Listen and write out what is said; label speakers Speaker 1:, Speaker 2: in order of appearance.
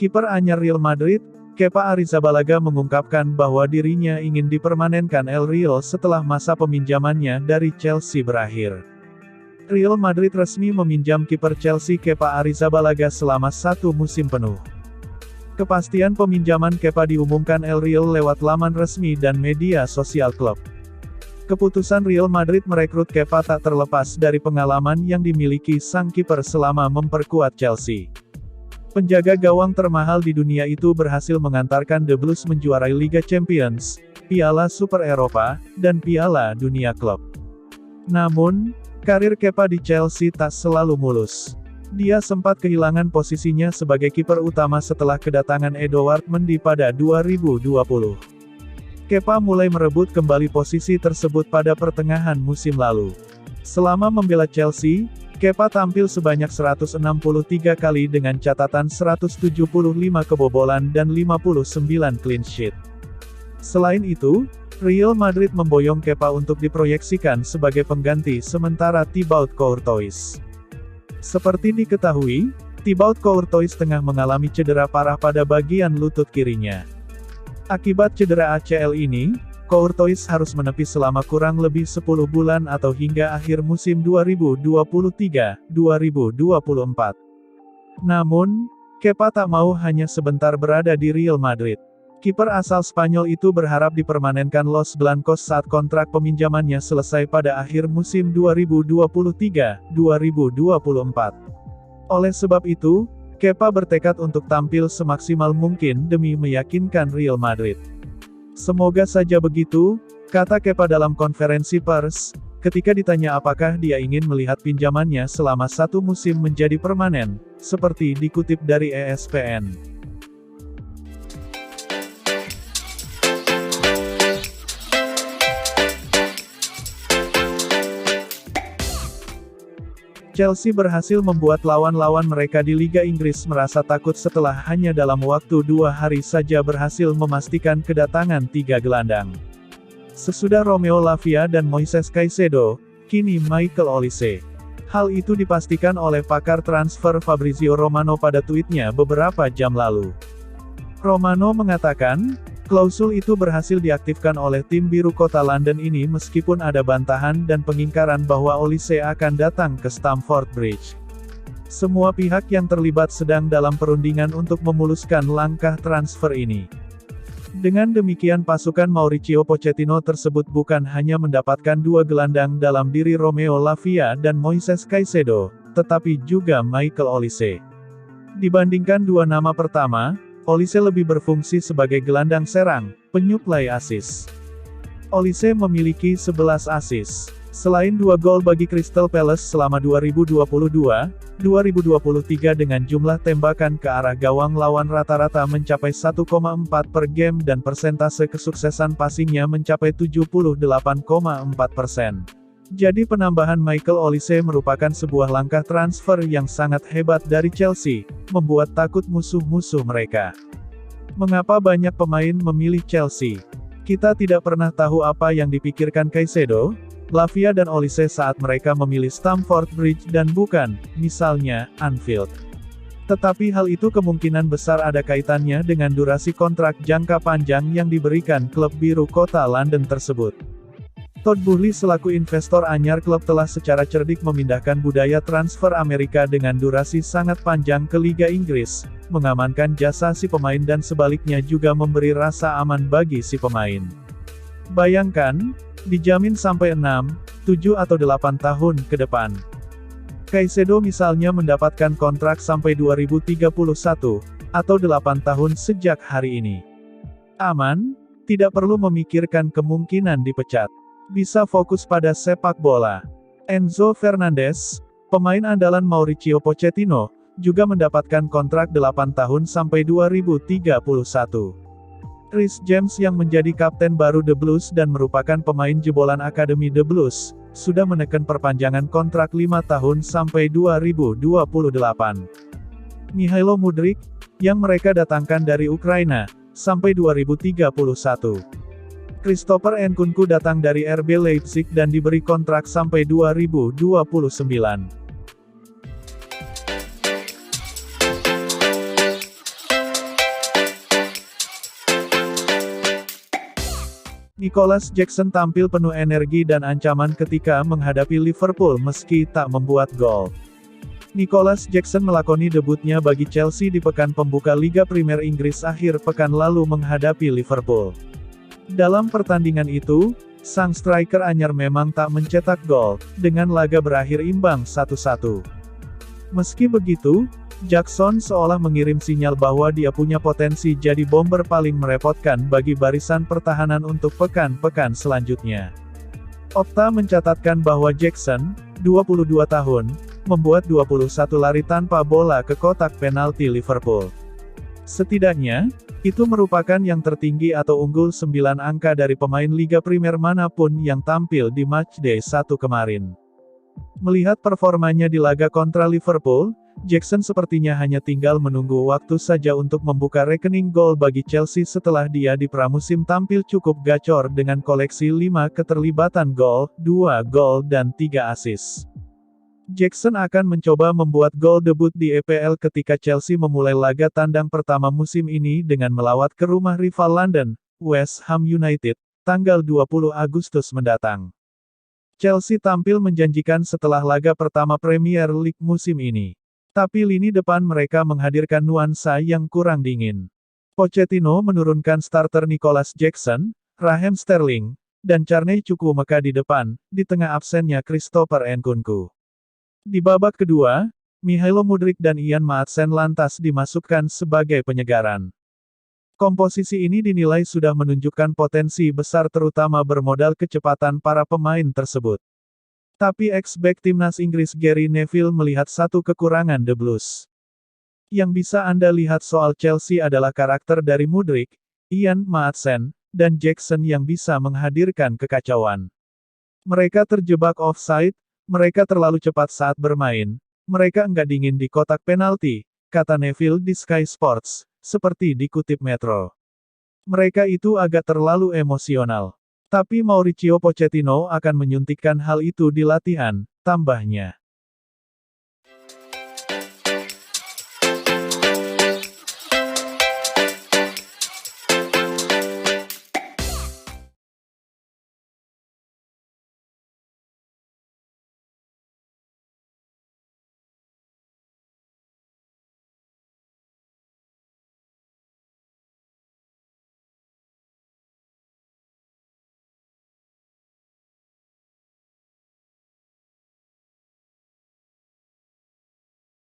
Speaker 1: Kiper anyar Real Madrid, Kepa Arrizabalaga mengungkapkan bahwa dirinya ingin dipermanenkan El Real setelah masa peminjamannya dari Chelsea berakhir. Real Madrid resmi meminjam kiper Chelsea Kepa Arrizabalaga selama 1 musim penuh. Kepastian peminjaman Kepa diumumkan El Real lewat laman resmi dan media sosial klub. Keputusan Real Madrid merekrut Kepa tak terlepas dari pengalaman yang dimiliki sang kiper selama memperkuat Chelsea. Penjaga gawang termahal di dunia itu berhasil mengantarkan The Blues menjuarai Liga Champions, Piala Super Eropa, dan Piala Dunia Klub. Namun, karir Kepa di Chelsea tak selalu mulus. Dia sempat kehilangan posisinya sebagai kiper utama setelah kedatangan Edouard Mendy pada 2020. Kepa mulai merebut kembali posisi tersebut pada pertengahan musim lalu. Selama membela Chelsea, Kepa tampil sebanyak 163 kali dengan catatan 175 kebobolan dan 59 clean sheet. Selain itu, Real Madrid memboyong Kepa untuk diproyeksikan sebagai pengganti sementara Thibaut Courtois. Seperti diketahui, Thibaut Courtois tengah mengalami cedera parah pada bagian lutut kirinya. Akibat cedera ACL ini, Courtois harus menepis selama kurang lebih 10 bulan atau hingga akhir musim 2023-2024. Namun, Kepa tak mau hanya sebentar berada di Real Madrid. Kiper asal Spanyol itu berharap dipermanenkan Los Blancos saat kontrak peminjamannya selesai pada akhir musim 2023-2024. Oleh sebab itu, Kepa bertekad untuk tampil semaksimal mungkin demi meyakinkan Real Madrid. Semoga saja begitu, kata Kepa dalam konferensi pers, ketika ditanya apakah dia ingin melihat pinjamannya selama 1 musim menjadi permanen, seperti dikutip dari ESPN. Chelsea berhasil membuat lawan-lawan mereka di Liga Inggris merasa takut setelah hanya dalam waktu 2 hari saja berhasil memastikan kedatangan 3 gelandang. Sesudah Romeo Lavia dan Moises Caicedo, kini Michael Olise. Hal itu dipastikan oleh pakar transfer Fabrizio Romano pada tweetnya beberapa jam lalu. Romano mengatakan, klausul itu berhasil diaktifkan oleh tim biru kota London ini meskipun ada bantahan dan pengingkaran bahwa Olise akan datang ke Stamford Bridge. Semua pihak yang terlibat sedang dalam perundingan untuk memuluskan langkah transfer ini. Dengan demikian pasukan Mauricio Pochettino tersebut bukan hanya mendapatkan 2 gelandang dalam diri Romeo Lavia dan Moises Caicedo, tetapi juga Michael Olise. Dibandingkan 2 nama pertama, Olise lebih berfungsi sebagai gelandang serang, penyuplai assist. Olise memiliki 11 assist. Selain 2 gol bagi Crystal Palace selama 2022-2023 dengan jumlah tembakan ke arah gawang lawan rata-rata mencapai 1,4 per game dan persentase kesuksesan passingnya mencapai 78,4%. Jadi penambahan Michael Olise merupakan sebuah langkah transfer yang sangat hebat dari Chelsea, membuat takut musuh-musuh mereka. Mengapa banyak pemain memilih Chelsea? Kita tidak pernah tahu apa yang dipikirkan Caicedo, Lavia dan Olise saat mereka memilih Stamford Bridge dan bukan, misalnya, Anfield. Tetapi hal itu kemungkinan besar ada kaitannya dengan durasi kontrak jangka panjang yang diberikan klub biru kota London tersebut. Todd Boehly selaku investor anyar klub telah secara cerdik memindahkan budaya transfer Amerika dengan durasi sangat panjang ke Liga Inggris, mengamankan jasa si pemain dan sebaliknya juga memberi rasa aman bagi si pemain. Bayangkan, dijamin sampai 6, 7 atau 8 tahun ke depan. Caicedo misalnya mendapatkan kontrak sampai 2031, atau 8 tahun sejak hari ini. Aman, tidak perlu memikirkan kemungkinan dipecat. Bisa fokus pada sepak bola. Enzo Fernandez, pemain andalan Mauricio Pochettino, juga mendapatkan kontrak 8 tahun sampai 2031. Reece James yang menjadi kapten baru The Blues dan merupakan pemain jebolan Akademi The Blues, sudah menekan perpanjangan kontrak 5 tahun sampai 2028. Mihailo Mudryk, yang mereka datangkan dari Ukraina, sampai 2031. Christopher Nkunku datang dari RB Leipzig dan diberi kontrak sampai 2029. Nicolas Jackson tampil penuh energi dan ancaman ketika menghadapi Liverpool meski tak membuat gol. Nicolas Jackson melakoni debutnya bagi Chelsea di pekan pembuka Liga Premier Inggris akhir pekan lalu menghadapi Liverpool. Dalam pertandingan itu, sang striker anyar memang tak mencetak gol, dengan laga berakhir imbang 1-1. Meski begitu, Jackson seolah mengirim sinyal bahwa dia punya potensi jadi bomber paling merepotkan bagi barisan pertahanan untuk pekan-pekan selanjutnya. Opta mencatatkan bahwa Jackson, 22 tahun, membuat 21 lari tanpa bola ke kotak penalti Liverpool. Setidaknya, itu merupakan yang tertinggi atau unggul 9 angka dari pemain Liga Primer manapun yang tampil di matchday 1 kemarin. Melihat performanya di laga kontra Liverpool, Jackson sepertinya hanya tinggal menunggu waktu saja untuk membuka rekening gol bagi Chelsea setelah dia di pramusim tampil cukup gacor dengan koleksi 5 keterlibatan gol, 2 gol dan 3 assist. Jackson akan mencoba membuat gol debut di EPL ketika Chelsea memulai laga tandang pertama musim ini dengan melawat ke rumah rival London, West Ham United, tanggal 20 Agustus mendatang. Chelsea tampil menjanjikan setelah laga pertama Premier League musim ini. Tapi lini depan mereka menghadirkan nuansa yang kurang dingin. Pochettino menurunkan starter Nicolas Jackson, Raheem Sterling, dan Carney Chukwuemeka di depan, di tengah absennya Christopher Nkunku. Di babak kedua, Mykhailo Mudryk dan Ian Maatsen lantas dimasukkan sebagai penyegaran. Komposisi ini dinilai sudah menunjukkan potensi besar terutama bermodal kecepatan para pemain tersebut. Tapi ex-back timnas Inggris Gary Neville melihat satu kekurangan The Blues. Yang bisa Anda lihat soal Chelsea adalah karakter dari Mudryk, Ian Maatsen, dan Jackson yang bisa menghadirkan kekacauan. Mereka terjebak offside, mereka terlalu cepat saat bermain, mereka enggak dingin di kotak penalti, kata Neville di Sky Sports, seperti dikutip Metro. Mereka itu agak terlalu emosional. Tapi Mauricio Pochettino akan menyuntikkan hal itu di latihan, tambahnya.